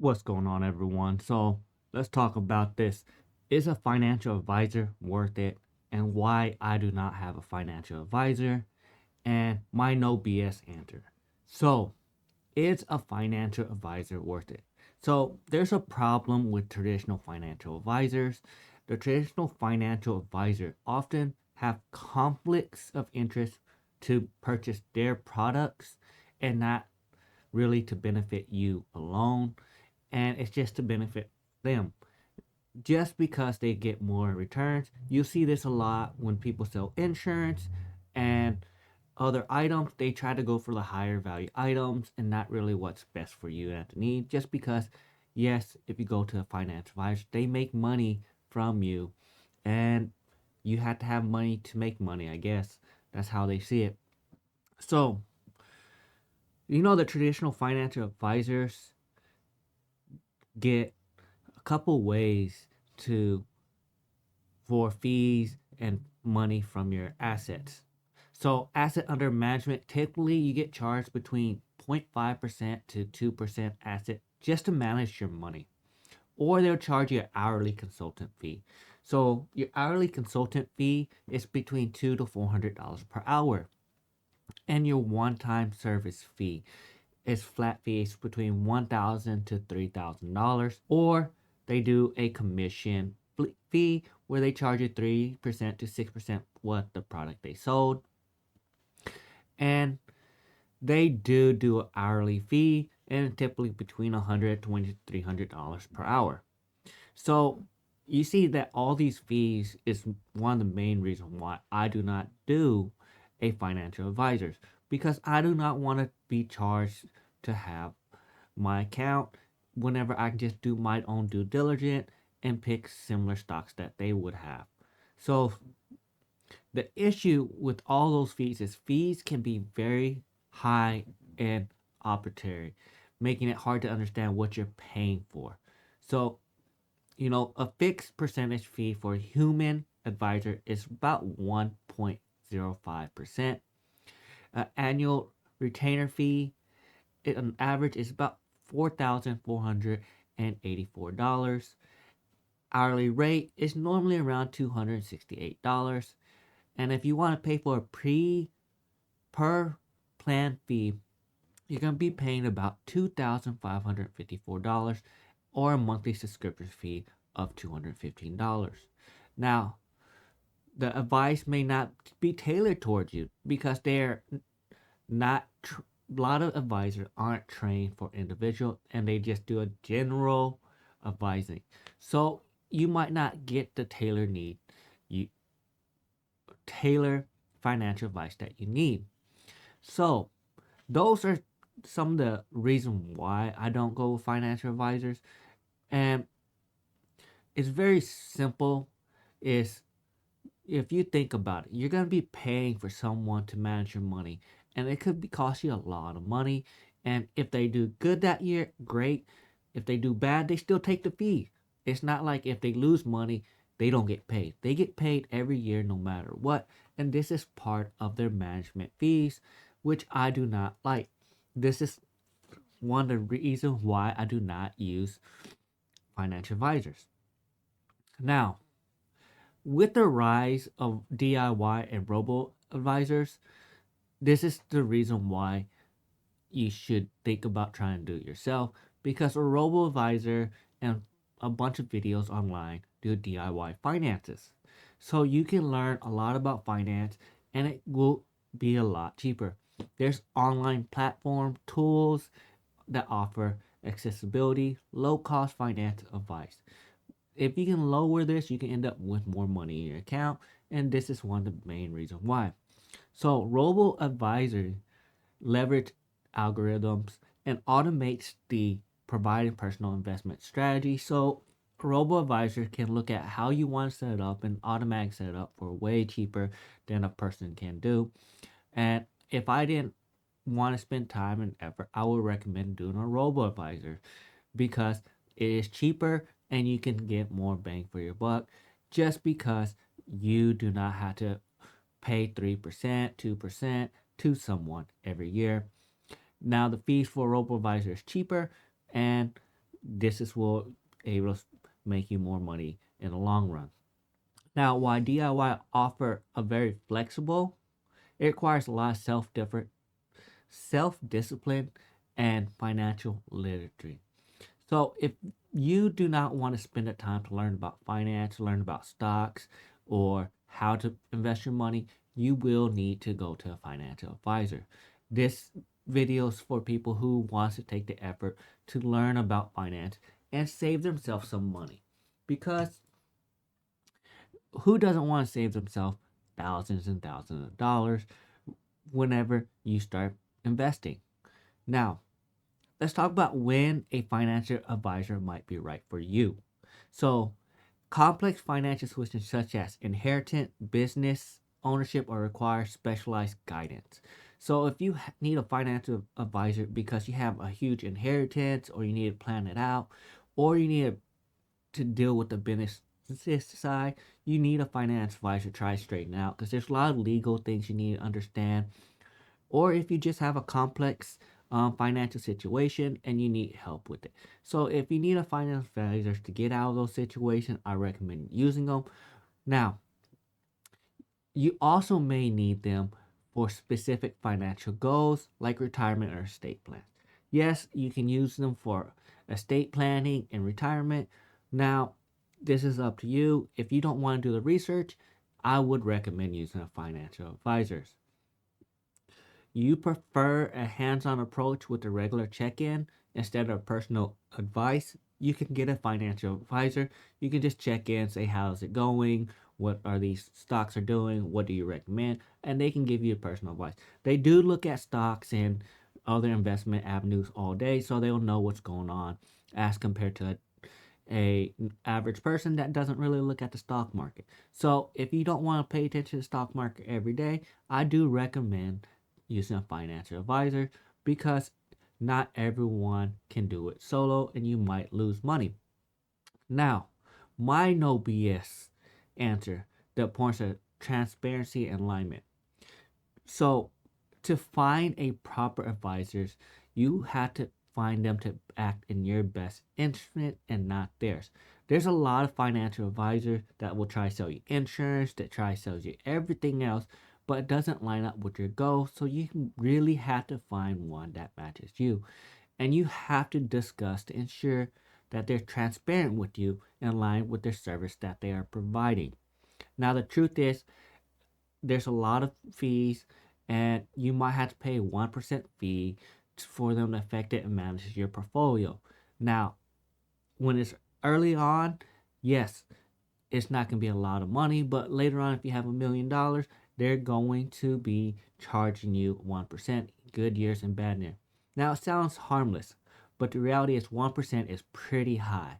What's going on, everyone? So, let's talk about this. Is a financial advisor worth it? And why I do not have a financial advisor, and my no BS answer. So, is a financial advisor worth it? So, there's a problem with traditional financial advisors. The traditional financial advisor often have conflicts of interest to purchase their products and not really to benefit you alone, and it's just to benefit them. Just because they get more returns, you see this a lot when people sell insurance and other items. They try to go for the higher value items and not really what's best for you and the need. Just because, yes, if you go to a financial advisor, they make money from you, and you have to have money to make money. I guess that's how they see it. So, the traditional financial advisors get a couple ways to for fees and money from your assets. So asset under management, typically you get charged between 0.5% to 2% asset just to manage your money. Or they'll charge you an hourly consultant fee. So your hourly consultant fee is between $200 to $400 per hour. And your one-time service fee is flat fees between $1,000 to $3,000. Or they do a commission fee where they charge you 3% to 6% what the product they sold. And they do an hourly fee, and typically between $120 to $300 per hour. So you see that all these fees is one of the main reasons why I do not do a financial advisor, because I do not want to be charged to have my account whenever I can just do my own due diligence and pick similar stocks that they would have. So the issue with all those fees is fees can be very high and arbitrary, making it hard to understand what you're paying for. So, a fixed percentage fee for a human advisor is about 1.05%. An annual retainer fee, on average, is about $4,484. Hourly rate is normally around $268. And if you want to pay for a per plan fee, you're going to be paying about $2,554 or a monthly subscription fee of $215. Now, the advice may not be tailored towards you because they're not a lot of advisors aren't trained for individual, and they just do a general advising. So you might not get the tailored need you tailor financial advice that you need. So those are some of the reasons why I don't go with financial advisors. And it's very simple. Is If you think about it, you're gonna be paying for someone to manage your money, and it could cost you a lot of money. And if they do good that year, great. If they do bad, they still take the fee. It's not like if they lose money, they don't get paid. They get paid every year no matter what. And this is part of their management fees, which I do not like. This is one of the reasons why I do not use financial advisors. Now, with the rise of DIY and robo advisors, this is the reason why you should think about trying to do it yourself, because a robo advisor and a bunch of videos online do DIY finances. So you can learn a lot about finance, and it will be a lot cheaper. There's online platform tools that offer accessibility, low cost finance advice. If you can lower this, you can end up with more money in your account, and this is one of the main reasons why. So, robo advisor leverage algorithms and automates the providing personal investment strategy. So, robo advisor can look at how you want to set it up and automatic set it up for way cheaper than a person can do. And if I didn't want to spend time and effort, I would recommend doing a robo advisor because it is cheaper and you can get more bang for your buck, just because you do not have to pay 3%, 2% to someone every year. Now, the fees for a robo advisor is cheaper, and this is will able to make you more money in the long run. Now, while DIY offer a very flexible, it requires a lot of self discipline and financial literacy. So if you do not want to spend the time to learn about finance, learn about stocks, or how to invest your money, you will need to go to a financial advisor. This video is for people who wants to take the effort to learn about finance and save themselves some money. Because who doesn't want to save themselves thousands and thousands of dollars whenever you start investing? Now, let's talk about when a financial advisor might be right for you. So, complex financial situations such as inheritance, business ownership, or require specialized guidance. So, if you need a financial advisor because you have a huge inheritance, or you need to plan it out, or you need to deal with the business side, you need a financial advisor to try to straighten out because there's a lot of legal things you need to understand. Or if you just have a complex financial situation and you need help with it. So if you need a financial advisor to get out of those situations, I recommend using them. Now, you also may need them for specific financial goals like retirement or estate plans. Yes, you can use them for estate planning and retirement. Now, this is up to you. If you don't want to do the research, I would recommend using a financial advisor. You prefer a hands on approach with a regular check in instead of personal advice, you can get a financial advisor. You can just check in, say, how's it going? What are these stocks are doing? What do you recommend? And they can give you personal advice. They do look at stocks and other investment avenues all day, so they'll know what's going on as compared to a average person that doesn't really look at the stock market. So if you don't want to pay attention to the stock market every day, I do recommend using a financial advisor because not everyone can do it solo and you might lose money. Now, my no BS answer, the importance of transparency and alignment. So, to find a proper advisors, you have to find them to act in your best interest and not theirs. There's a lot of financial advisors that will try to sell you insurance, that try to sell you everything else, but it doesn't line up with your goals. So you really have to find one that matches you. And you have to discuss to ensure that they're transparent with you in line with their service that they are providing. Now, the truth is, there's a lot of fees, and you might have to pay 1% fee for them to affect it and manage your portfolio. Now, when it's early on, yes, it's not going to be a lot of money, but later on, if you have $1 million, they're going to be charging you 1%, good years and bad years. Now, it sounds harmless, but the reality is 1% is pretty high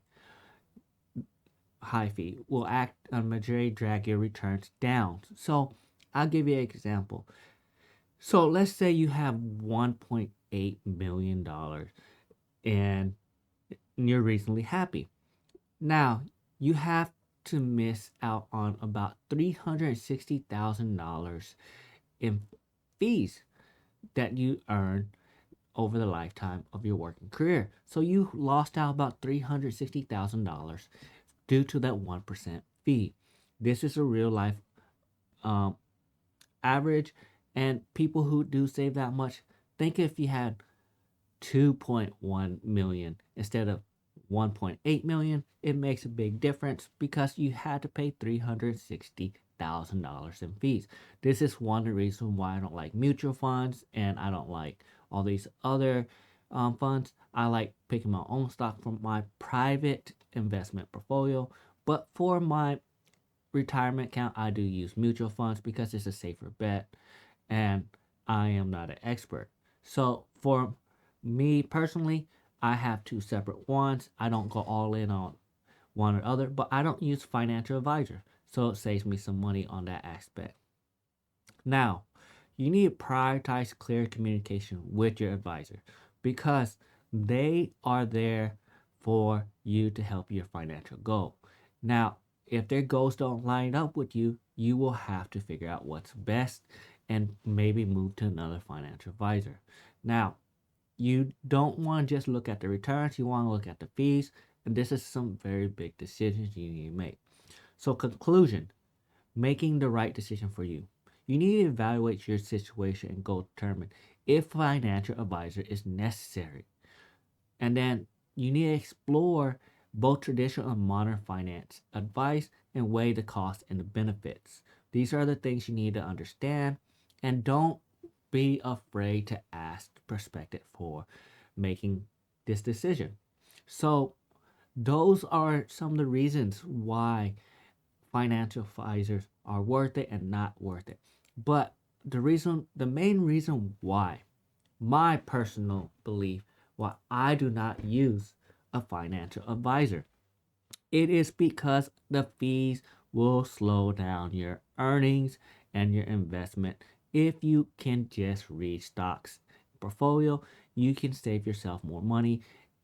fee will act on majority drag your returns down. So I'll give you an example. So let's say you have $1.8 million and you're reasonably happy. Now you have to miss out on about $360,000 in fees that you earn over the lifetime of your working career. So you lost out about $360,000 due to that 1% fee. This is a real life um, average, and people who do save that much, think if you had 2.1 million instead of 1.8 million, it makes a big difference because you had to pay $360,000 in fees. This is one of the reasons why I don't like mutual funds and I don't like all these other funds. I like picking my own stock from my private investment portfolio, but for my retirement account, I do use mutual funds because it's a safer bet and I am not an expert. So for me personally, I have two separate ones. I don't go all in on one or other, but I don't use financial advisor. So it saves me some money on that aspect. Now, you need to prioritize clear communication with your advisor because they are there for you to help your financial goal. Now, if their goals don't line up with you, you will have to figure out what's best and maybe move to another financial advisor. Now, You don't want to just look at the returns, you want to look at the fees, and this is some very big decisions you need to make. So, conclusion, making the right decision for you. You need to evaluate your situation and go determine if financial advisor is necessary. And then you need to explore both traditional and modern finance advice and weigh the costs and the benefits. These are the things you need to understand, and don't be afraid to ask perspective for making this decision. So, those are some of the reasons why financial advisors are worth it and not worth it. But the main reason why, my personal belief, why I do not use a financial advisor, it is because the fees will slow down your earnings and your investment. If you can just read stocks portfolio, you can save yourself more money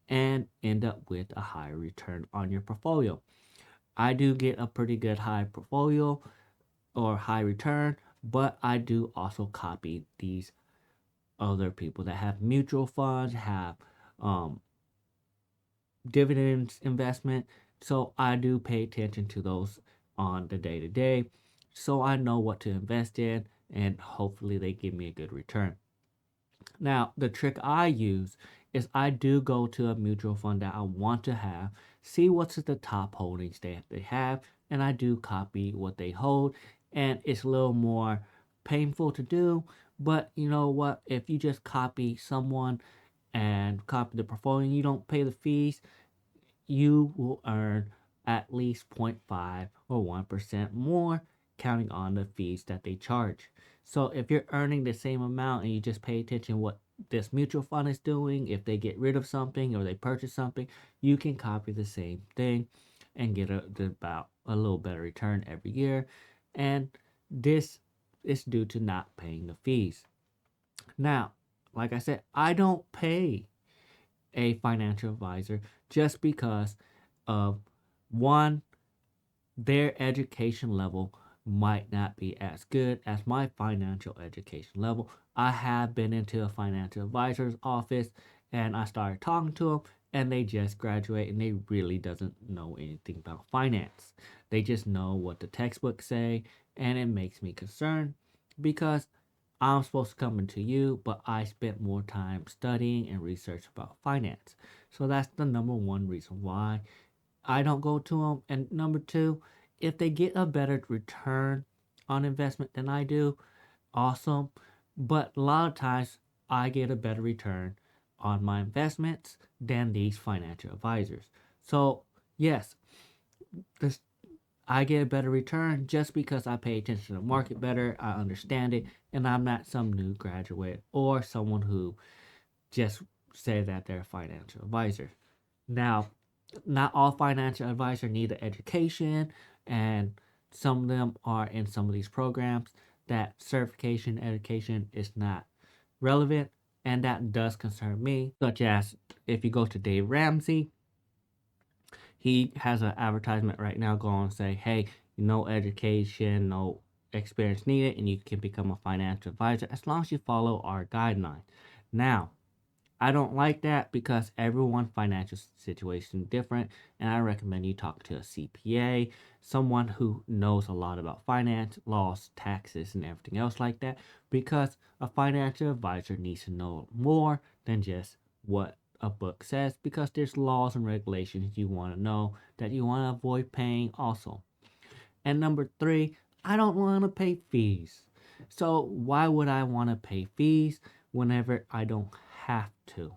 and end up with a higher return on your portfolio. I do get a pretty good high portfolio or high return, but I do also copy these other people that have mutual funds, have um, dividends investment. So I do pay attention to those on the day to day. So I know what to invest in, and hopefully they give me a good return. Now, the trick I use is I do go to a mutual fund that I want to have, see what's the top holdings they have, and I do copy what they hold. And it's a little more painful to do, but you know what? If you just copy someone and copy the portfolio and you don't pay the fees, you will earn at least 0.5 or 1% more, counting on the fees that they charge. So if you're earning the same amount and you just pay attention what this mutual fund is doing, if they get rid of something or they purchase something, you can copy the same thing and get about a little better return every year. And this is due to not paying the fees. Now, like I said, I don't pay a financial advisor just because of one, their education level might not be as good as my financial education level. I have been into a financial advisor's office and I started talking to them, and they just graduate and they really doesn't know anything about finance. They just know what the textbooks say, and it makes me concerned because I'm supposed to come into you, but I spent more time studying and research about finance. So that's the number one reason why I don't go to them. And number two, if they get a better return on investment than I do, awesome. But a lot of times I get a better return on my investments than these financial advisors. So, yes, this I get a better return just because I pay attention to the market better, I understand it, and I'm not some new graduate or someone who just say that they're a financial advisor. Now, not all financial advisors need an education, and some of them are in some of these programs that certification education is not relevant, and that does concern me. Such as if you go to Dave Ramsey, he has an advertisement right now going and say, hey, no education, no experience needed, and you can become a financial advisor as long as you follow our guidelines. Now, I don't like that because everyone's financial situation is different, and I recommend you talk to a CPA, someone who knows a lot about finance, laws, taxes, and everything else like that, because a financial advisor needs to know more than just what a book says, because there's laws and regulations you want to know that you want to avoid paying also. And number three, I don't want to pay fees. So why would I want to pay fees whenever I don't have to?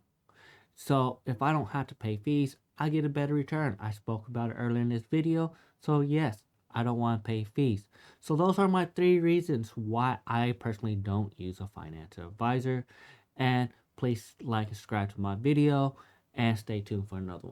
So if I don't have to pay fees, I get a better return. I spoke about it earlier in this video. So yes, I don't want to pay fees. So those are my three reasons why I personally don't use a financial advisor. And please like and subscribe to my video and stay tuned for another one.